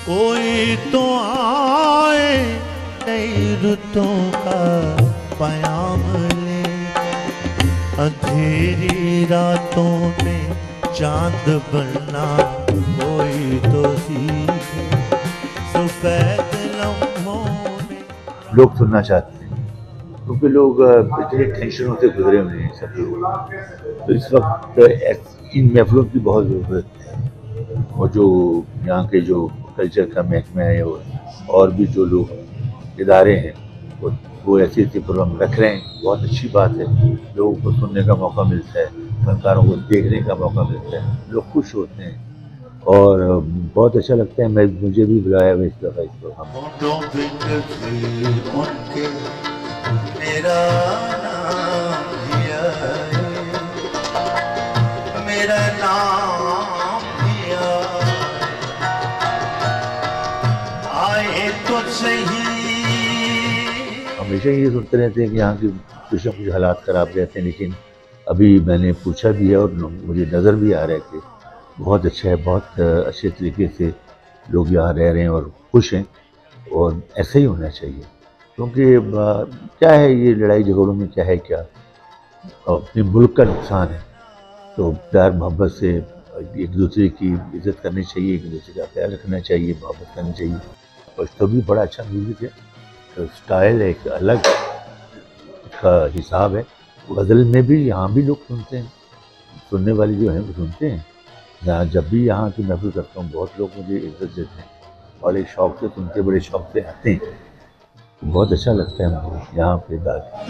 कोई तो आए नई रुतों का पयाम ले, अंधेरी रातों में चांद बनना कोई तो सीखे, सफेद लम्हों में। लोग सुनना चाहते हैं क्योंकि लोग इतने टेंशनों से गुजरे हुए हैं सब लोग, तो इस वक्त इन महफिलों की बहुत ज़रूरत है। और जो यहाँ के जो कल्चर का महकमा है और भी जो लोग इदारे हैं वो ऐसे ऐसे प्रोग्राम रख रहे हैं, बहुत अच्छी बात है। लोगों को सुनने का मौका मिलता है, फनकारों को देखने का मौका मिलता है, लोग खुश होते हैं और बहुत अच्छा लगता है। मुझे भी बुलाया हुआ इस दफ़ा इस प्रोग्राम मेरा नाम लिया है, मेरा नाम लिया, आए तो सही। हमेशा ये सुनते रहते हैं कि यहाँ की कुछ न कुछ हालात ख़राब रहते हैं, लेकिन अभी मैंने पूछा भी है और मुझे नज़र भी आ रहा है कि बहुत अच्छा है, बहुत अच्छे तरीके से लोग यहाँ रह रहे हैं और खुश हैं, और ऐसा ही होना चाहिए। क्योंकि क्या है ये लड़ाई झगड़ों में, क्या है क्या, अपने मुल्क का नुकसान है। तो प्यार मोहब्बत से एक दूसरे की इज़्ज़त करनी चाहिए, एक दूसरे का ख्याल रखना चाहिए, मोहब्बत करनी चाहिए। और तो भी बड़ा अच्छा म्यूज़िक है, तो स्टाइल है, एक अलग का हिसाब है। गज़ल में भी यहाँ भी लोग सुनते हैं, सुनने वाले जो हैं वो सुनते हैं। यहाँ जब भी यहाँ की महफिल करता हूँ बहुत लोग मुझे इज्जत देते हैं और बड़े शौक़ से सुनते, बड़े शौक़ से आते हैं। बहुत अच्छा लगता है मुझे यहाँ पे गा के।